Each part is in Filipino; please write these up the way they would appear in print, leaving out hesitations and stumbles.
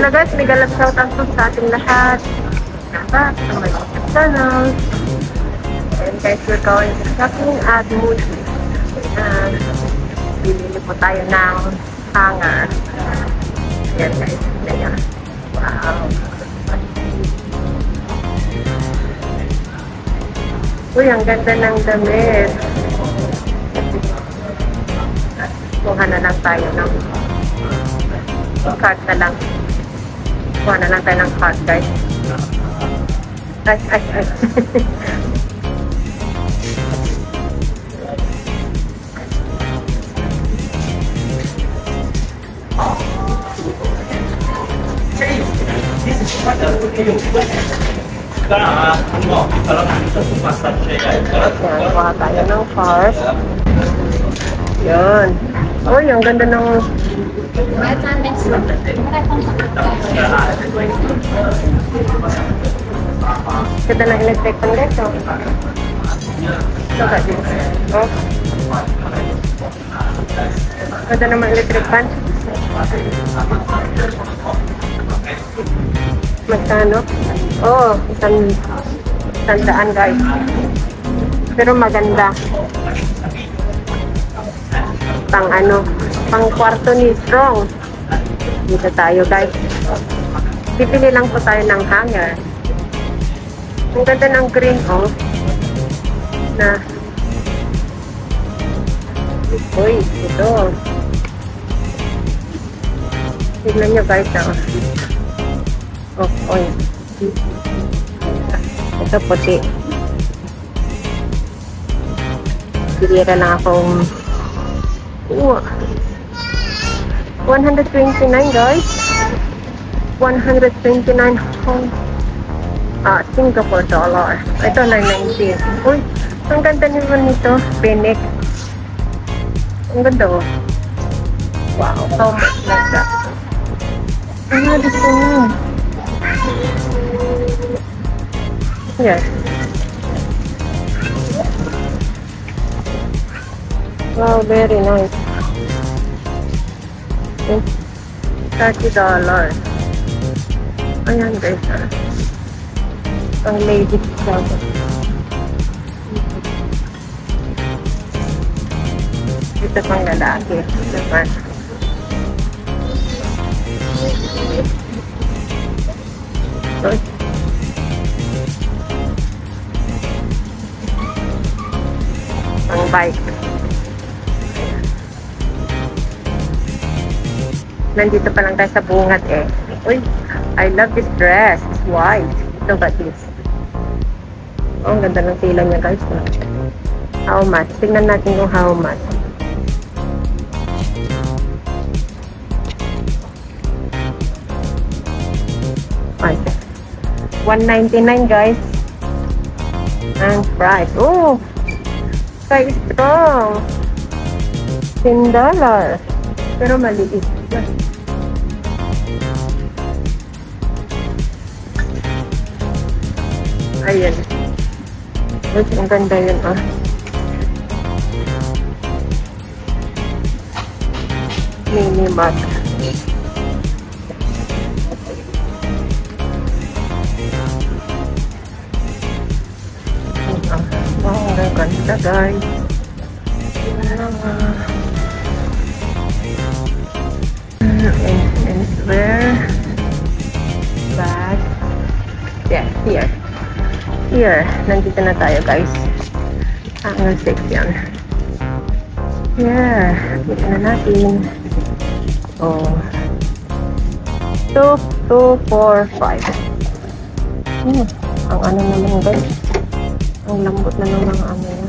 pala guys, may galap shoutout po sa ating lahat. Sa my channel. And guys, we're going to shopping at Moody. Bibili po tayo ng hanger. Ayan guys, ayan. Wow. Uy, ang ganda ng damit. Kuha na lang tayo ng card na lang. Kuha na lang tayo ng card guys. Ay. Kuha tayo ng card. Yun. Uy, ang ganda ng ganda ng electric pan guys, oh. Look at this. Oh. Ganda naman electric pan. Magkano? Oh, isang guys. Pero maganda. Pang kwarto ni Strong. Dito tayo guys. Bibili lang po tayo ng hanger. Ang ganda ng green, oh. Na. Uy, ito. Tignan nyo guys, oh. Oh, oy. Ito puti. Bilira lang akong 129 guys. 129 Singapore dollar. Ito 990. Uy, ang ganda naman nito. Phoenix. Ang ganda, oh. Wow, how much like that? Gusto niya. Yes. Wow, very nice. $30. Ayan guys, ang ladies jacket. Ito pang lalaki. Naman. Sorry. Ang bike. Nandito pa lang tayo sa bungat eh. Uy, I love this dress. It's white. Look at this. Oh, ang ganda ng tila niya guys. How much? Tingnan natin kung how much. Ay, $199 guys. Ang price. Oh, kay Strong. $10. Pero maliit. Ayan. Ang ganda yun, ah. Mini mug. Wow, ang ganda guys. And where? Bag. Yeah, here, nandito na tayo guys. Ang section. Yeah, dito na natin. Oh. 2, 4, 5. Ang ano naman guys. Ang lambot na ng mga ano yan.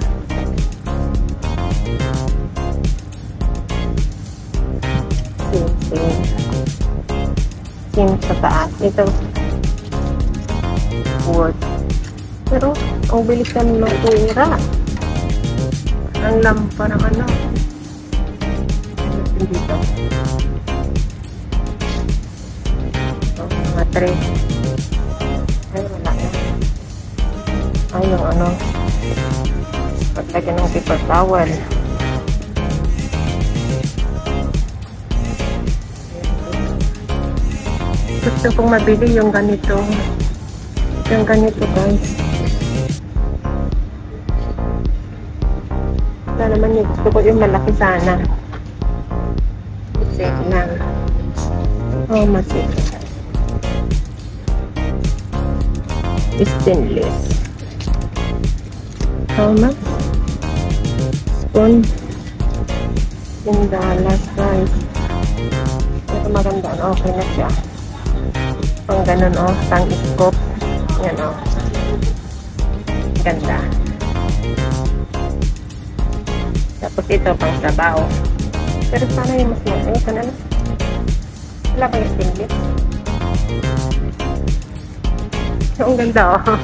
Same sa taas. Ito. Wood. Pero, ang bilis ka nung tuwira. Ang lampa ng ano. Dito. Mga 3. Ay, wala na. Ay, yung ano. Paglagyan ng paper towel. gusto kong mabili yung ganito. Yung ganito, guys. Wala naman yung gusto ko yung malaki sana. Kasi lang. Oh, masik. Stainless. How much? Spoon. $10, guys. Ito maganda. Okay na siya. Pang ganun, oh. Pang scope. Yan, oh. Ganda. Tapos ito, pang sabaw. Pero sana yung mas malaki. Ito na lang. Wala kang stainless. Ang ganda, oh.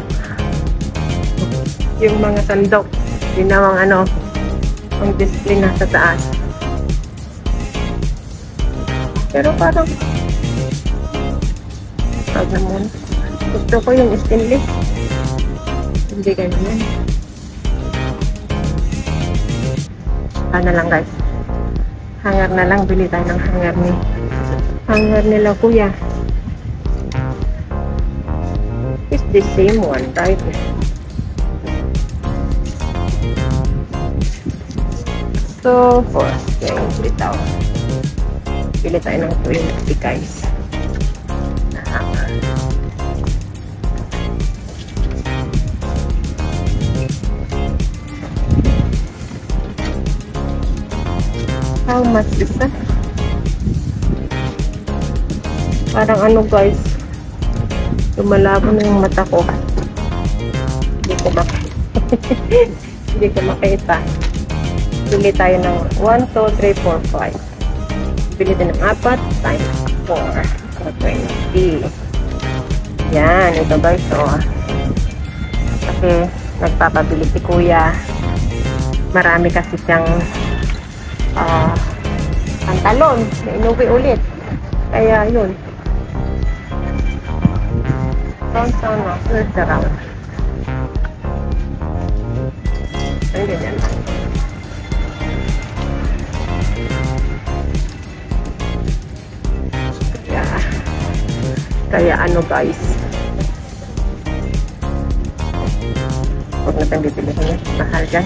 Yung mga sandok. Ginawang ano, ang display na sa taas. Pero parang tawag naman. Gusto ko yung stainless. Hindi ganyan. Ano lang, guys. Hanger na lang. Bili tayo ng hanger ni. Hanger nila, kuya. It's the same one, right? So, for 20,000. Bili tayo ng 20, guys. Na hanger. How much is that? Parang ano, guys, lumalabo na yung mata ko. Hindi ko hindi ko makita. Bili tayo ng 1, 2, 3, 4, 5. Bili tayo ng 4 times 4. 20. Yan, ito, guys, oh. Kasi nagpapabili si kuya. Marami kasi siyang pantalon na inuwi ulit. Kaya yun. Round sana. First round. Ay, ganyan. Kaya ano, guys. Huwag na tayong bibili ko niya. Mahal dyan.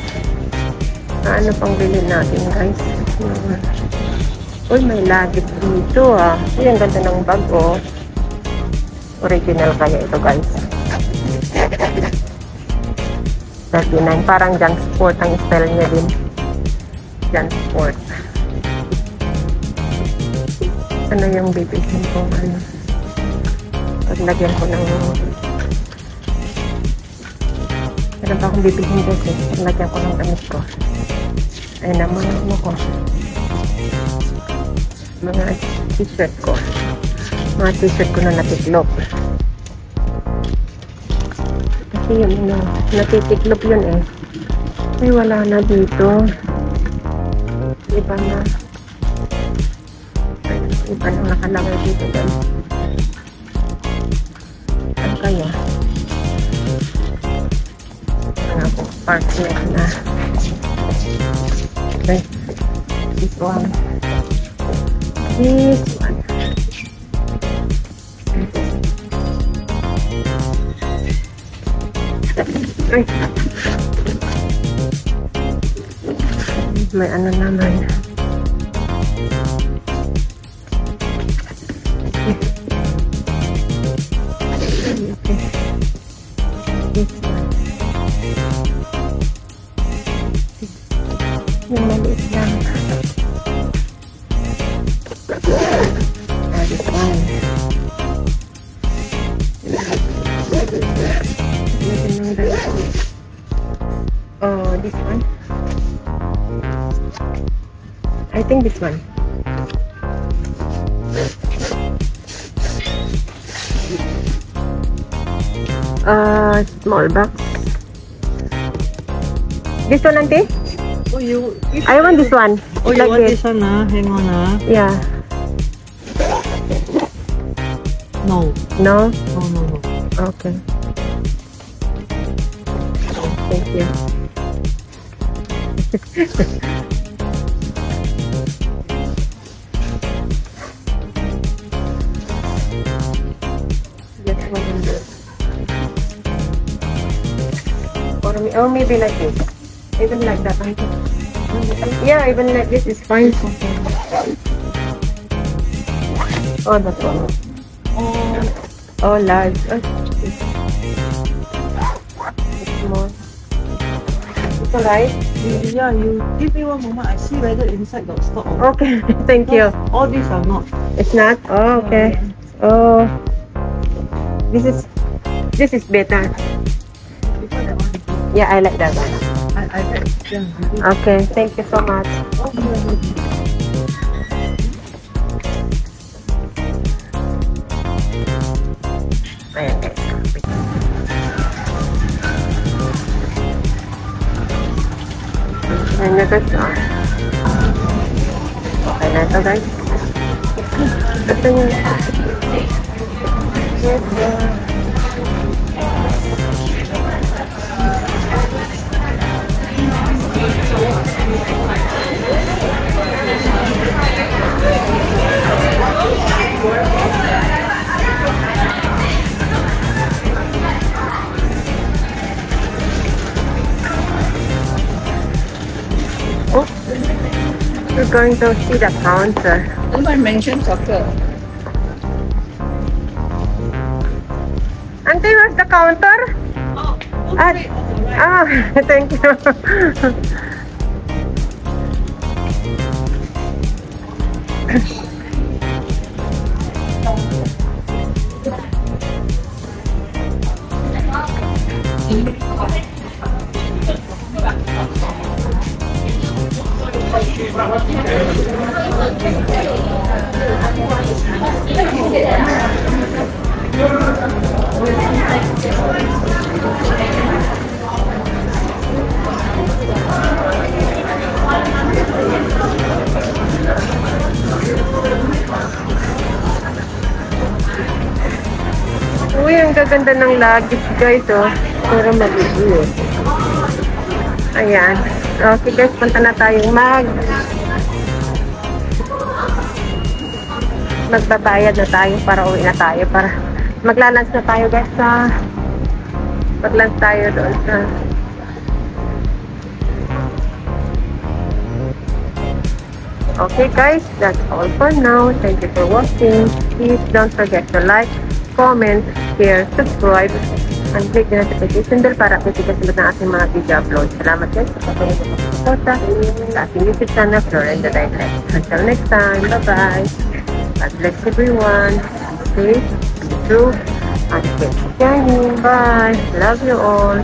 Ano pang bilhin natin, guys? Uy, may lagit dito, ah. Uy, ang ganda ng bag, oh. Original kaya ito, guys. 39. Parang junk sport ang style niya din. Junk sport. Ano yung bibilhin ko? Ano? Paglagyan ko ng... Meron pa akong bibilhin dito, eh. Paglagyan ko ng damit ko. Ay naman mo ko. Mga t-shirt ko. Mga t-shirt ko na natiklop. Kasi yun, no, natitiklop yun, eh. Ay, wala na dito. Iba na. Ay, iba na nakalagay dito, guys. Ano kaya? Ano ako? Parklet na. Okay. This one. This one. Ay. May ano naman. Okay. This one. Yung maliit lang. This one. Oh, this one. I think this one. Small box. This one, auntie? Oh, I want this one. Oh, you want this one, ah? Hang on, ah. Yeah. No. No? No, no, no. Okay. Thank you. Or maybe like this. Even like that. Yeah, even like this is fine. Oh, that's one. Oh, large. Oh, it's small. It's alright. Yeah, you give me one moment. I see whether inside got stock or not. Okay, thank you. All these are not. It's not? Oh, okay. Oh, this is better. Before that one. Yeah, I like that one. I bet. Yeah. Okay, thank you so much. Ayan, guys. Ayan na guys. Okay na ito guys. Ito yun. Oh, we're going to see the counter. Someone mentioned soccer. Auntie, where's the counter? Thank you. Uy, ang gaganda ng luggage guys, oh. Pero mag-iwi. Ayan. Okay guys, punta na tayong magbabayad na tayo para uwi na tayo. Para maglalunch na tayo guys sa maglunch tayo doon sa okay guys, that's all for now. Thank you for watching. Please don't forget to like, comment, share, subscribe, and click the notification bell para update ka sunod ng ating mga video upload. Salamat guys sa patuloy na pagsuporta sa ating YouTube channel, Florinda Dialect. Until next time, bye-bye. God bless everyone. Stay safe, be true, and keep shining. Bye. Love you all.